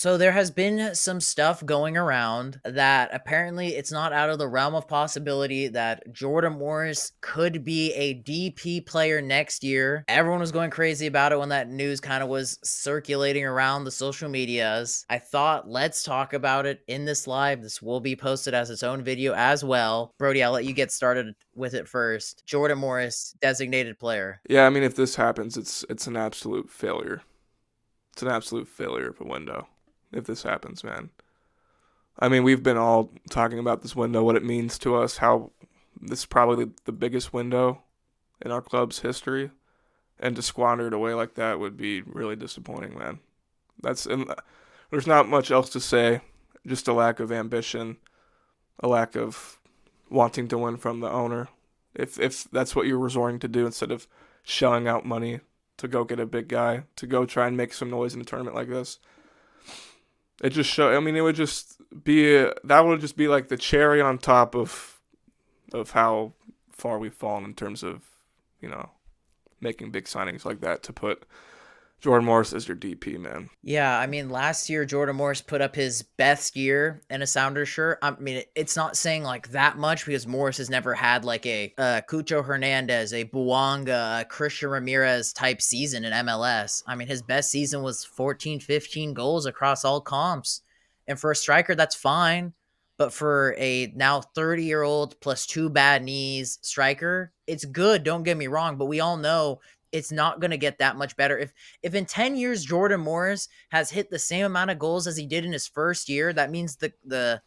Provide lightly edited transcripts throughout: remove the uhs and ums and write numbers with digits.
So there has been some stuff going around that apparently it's not out of the realm of possibility that Jordan Morris could be a DP player next year. Everyone was going crazy about it when that news kind of was circulating around the social medias. I thought, let's talk about it in this live. This will be posted as its own video as well. Brody, I'll let you get started with it first. Jordan Morris, designated player. Yeah, I mean, if this happens, it's an absolute failure. It's an absolute failure of a window. If this happens, man. I mean, we've been all talking about this window, what it means to us, how this is probably the biggest window in our club's history, and to squander it away like that would be really disappointing, man. And there's not much else to say. Just a lack of ambition, a lack of wanting to win from the owner. If that's what you're resorting to do instead of shelling out money to go get a big guy to go try and make some noise in a tournament like this, it just show. I mean, it would just be that would just be like the cherry on top of how far we've fallen in terms of you know making big signings like that to put Jordan Morris as your DP, man. Yeah, I mean, last year Jordan Morris put up his best year in a Sounders shirt. I mean, it's not saying like that much because Morris has never had like a Cucho Hernandez, a Buanga, a Christian Ramirez type season in MLS. I mean, his best season was 14, 15 goals across all comps. And for a striker, that's fine. But for a now 30-year-old plus two bad knees striker, it's good. Don't get me wrong. But we all know it's not going to get that much better. If in 10 years Jordan Morris has hit the same amount of goals as he did in his first year, that means the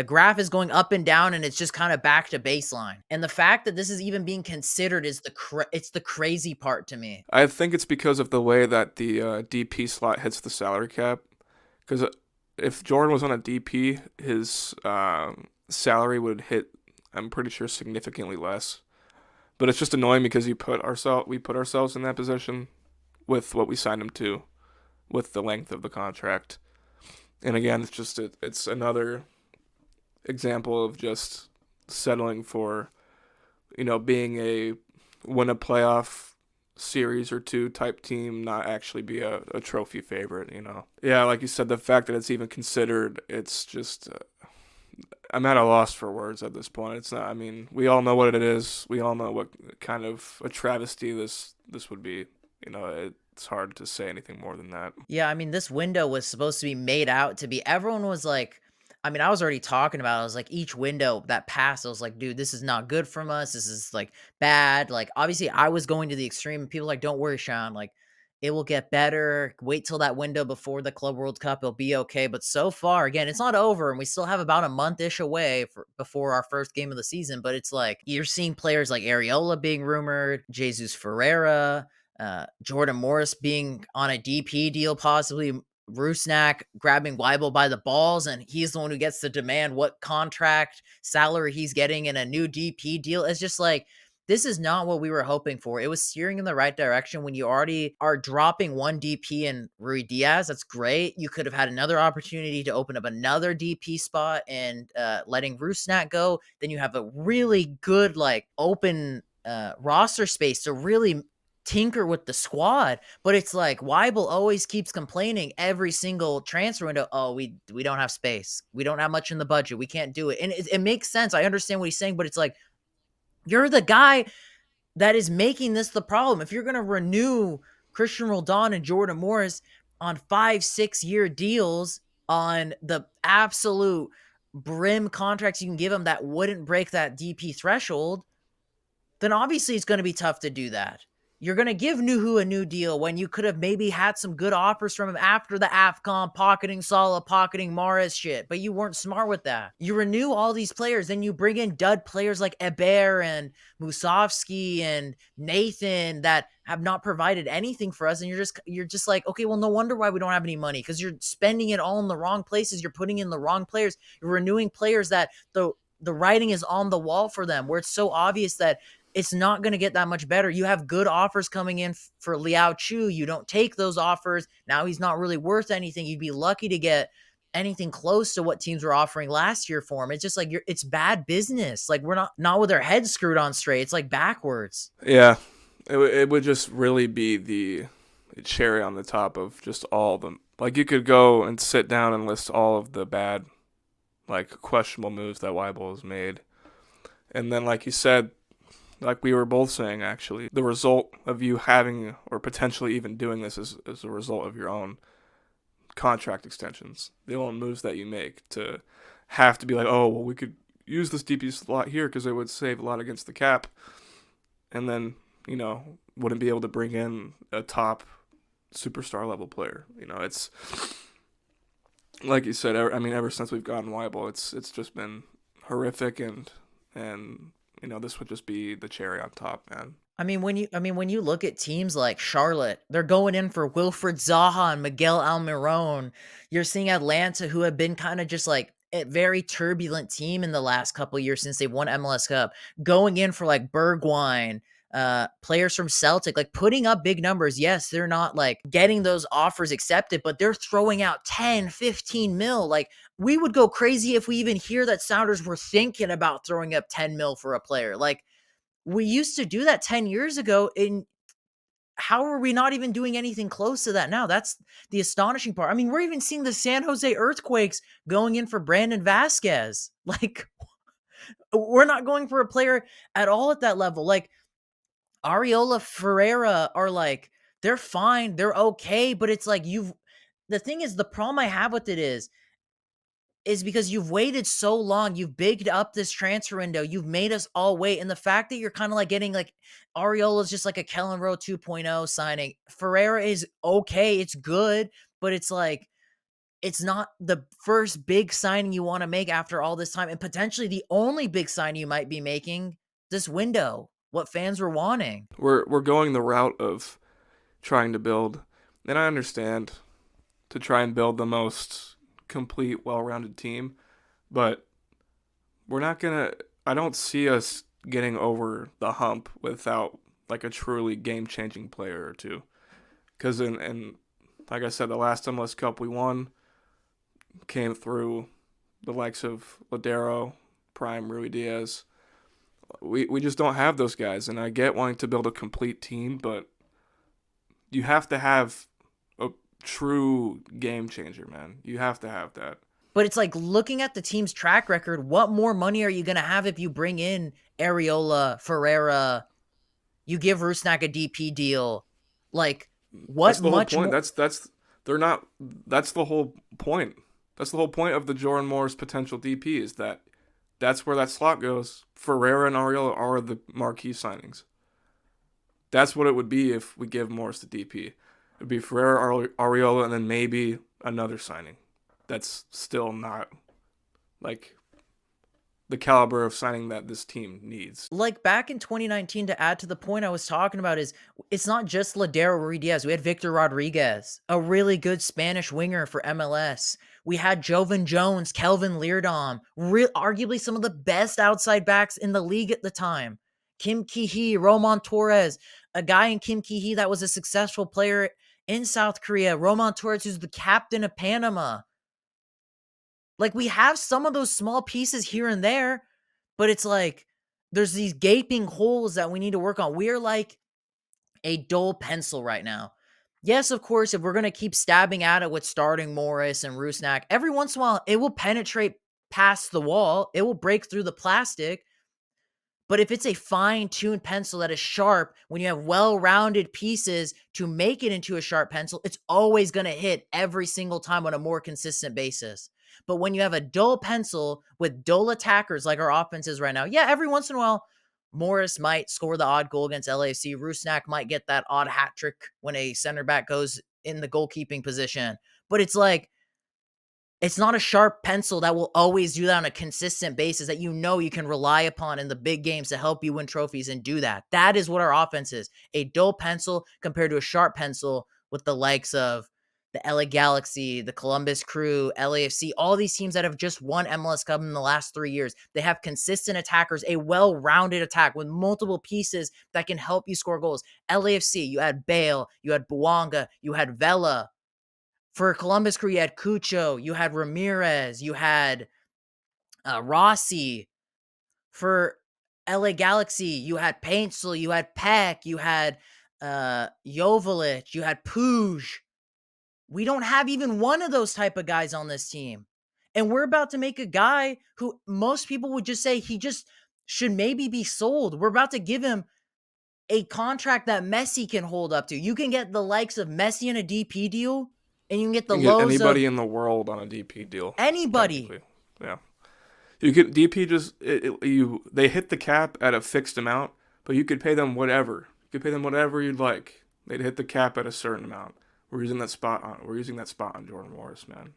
graph is going up and down and it's just kind of back to baseline. And the fact that this is even being considered is it's the crazy part to me. I think it's because of the way that the DP slot hits the salary cap. Because if Jordan was on a DP, his salary would hit, I'm pretty sure, significantly less. But it's just annoying because we put ourselves in that position with what we signed him to, with the length of the contract. And again, it's another example of just settling for, being a win a playoff series or two type team, not actually be a trophy favorite. Yeah, like you said, the fact that it's even considered, it's just I'm at a loss for words at this point. It's not. I mean, we all know what it is. We all know what kind of a travesty this would be. It's hard to say anything more than that. Yeah, I mean, this window was supposed to be made out to be, everyone was like, I mean, I was already talking about it. I was like, each window that passed, I was like, dude, this is not good from us. This is like bad. Like, obviously, I was going to the extreme. People like, don't worry, Sean. Like, it will get better. Wait till that window before the Club World Cup. It'll be okay. But so far, again, it's not over, and we still have about a month-ish away before our first game of the season. But it's like you're seeing players like Areola being rumored, Jesus Ferreira, Jordan Morris being on a DP deal, possibly Rusnak grabbing Weibel by the balls, and he's the one who gets to demand what contract salary he's getting in a new DP deal. It's just like, this is not what we were hoping for. It was steering in the right direction when you already are dropping one DP in Rui Diaz. That's great. You could have had another opportunity to open up another DP spot and letting Rusnak go. Then you have a really good, like, open roster space to really tinker with the squad. But it's like Weibel always keeps complaining every single transfer window. Oh, we don't have space. We don't have much in the budget. We can't do it. And it makes sense. I understand what he's saying, but it's like, you're the guy that is making this the problem. If you're going to renew Christian Roldan and Jordan Morris on 5-6 year deals on the absolute brim contracts you can give them that wouldn't break that DP threshold, then obviously it's going to be tough to do that. You're going to give Nuhu a new deal when you could have maybe had some good offers from him after the AFCON, pocketing Salah, pocketing Mahrez shit, but you weren't smart with that. You renew all these players, then you bring in dud players like Eber and Musovski and Nathan that have not provided anything for us, and you're just like, okay, well, no wonder why we don't have any money, because you're spending it all in the wrong places. You're putting in the wrong players. You're renewing players that the writing is on the wall for them, where it's so obvious that it's not going to get that much better. You have good offers coming in for Liao Chu. You don't take those offers. Now he's not really worth anything. You'd be lucky to get anything close to what teams were offering last year for him. It's just like, it's bad business. Like, we're not with our heads screwed on straight. It's like backwards. Yeah, it would just really be the cherry on the top of just all the Like you could go and sit down and list all of the bad, like questionable moves that Weibel has made, and then like you said, like we were both saying actually, the result of you having or potentially even doing this is a result of your own contract extensions, the own moves that you make to have to be like, oh well, we could use this DP slot here because it would save a lot against the cap, and then wouldn't be able to bring in a top superstar level player. It's like you said. I mean, ever since we've gotten Weibel, it's just been horrific, and this would just be the cherry on top, man. I mean, when you look at teams like Charlotte, they're going in for Wilfred Zaha and Miguel Almiron. You're seeing Atlanta, who have been kind of just like a very turbulent team in the last couple years since they won MLS Cup, going in for like Bergwijn, players from Celtic, like putting up big numbers. Yes, they're not like getting those offers accepted, but they're throwing out 10, 15 mil. Like we would go crazy if we even hear that Sounders were thinking about throwing up 10 mil for a player. Like we used to do that 10 years ago. And how are we not even doing anything close to that now? That's the astonishing part. I mean, we're even seeing the San Jose Earthquakes going in for Brandon Vasquez. Like, we're not going for a player at all at that level. Like, Ariola Ferreira are like, they're fine, they're okay, but it's like the thing is, the problem I have with it is because you've waited so long. You've bigged up this transfer window. You've made us all wait. And the fact that you're kind of like getting like Ariola's just like a Kellen Rowe 2.0 signing. Ferreira is okay. It's good, but it's like, it's not the first big signing you want to make after all this time. And potentially the only big sign you might be making this window, what fans were wanting. We're going the route of trying to build, and I understand to try and build the most complete, well-rounded team, but we're not gonna. I don't see us getting over the hump without like a truly game-changing player or two. Because in like I said, the last MLS Cup we won came through the likes of Ladero, Prime, Rui Diaz. We just don't have those guys, and I get wanting to build a complete team, but you have to have a true game changer, man. You have to have that. But it's like looking at the team's track record, what more money are you going to have if you bring in Areola, Ferreira, you give Rusnak a DP deal? Like, That's what the whole much point. more? That's they're not. That's the whole point. That's the whole point of the Jordan Morris potential DP is that that's where that slot goes. Ferreira and Ariella are the marquee signings. That's what it would be if we give Morris the DP. It'd be Ferreira, Ariola, and then maybe another signing. That's still not like the caliber of signing that this team needs. Like back in 2019, to add to the point I was talking about, is it's not just Ladero Rui Diaz. We had Victor Rodriguez, a really good Spanish winger for MLS. We had Jovan Jones, Kelvin Leardom, arguably some of the best outside backs in the league at the time. Kim Ki-hee, Roman Torres, a guy in Kim Ki-hee that was a successful player in South Korea. Roman Torres, who's the captain of Panama. Like, we have some of those small pieces here and there, but it's like there's these gaping holes that we need to work on. We're like a dull pencil right now. Yes, of course, if we're going to keep stabbing at it with starting Morris and Rusnak, every once in a while it will penetrate past the wall. It will break through the plastic. But if it's a fine-tuned pencil that is sharp, when you have well-rounded pieces to make it into a sharp pencil, it's always going to hit every single time on a more consistent basis. But when you have a dull pencil with dull attackers like our offense is right now, yeah, every once in a while, Morris might score the odd goal against LAFC. Rusnak might get that odd hat trick when a center back goes in the goalkeeping position. But it's like, it's not a sharp pencil that will always do that on a consistent basis that you can rely upon in the big games to help you win trophies and do that. That is what our offense is. A dull pencil compared to a sharp pencil with the likes of the LA Galaxy, the Columbus Crew, LAFC, all these teams that have just won MLS Cup in the last 3 years. They have consistent attackers, a well-rounded attack with multiple pieces that can help you score goals. LAFC, you had Bale, you had Buanga, you had Vela. For Columbus Crew, you had Cucho, you had Ramirez, you had Rossi. For LA Galaxy, you had Paintsel, you had Peck, you had Joveljic, you had Puig. We don't have even one of those type of guys on this team. And we're about to make a guy who most people would just say he just should maybe be sold. We're about to give him a contract that Messi can hold up to. You can get the likes of Messi in a DP deal, and you can get the You can get lows anybody of in the world on a DP deal. anybody. Technically, yeah. You could DP just they hit the cap at a fixed amount, but you could pay them whatever. You could pay them whatever you'd like. They'd hit the cap at a certain amount. We're using that spot on Jordan Morris, man.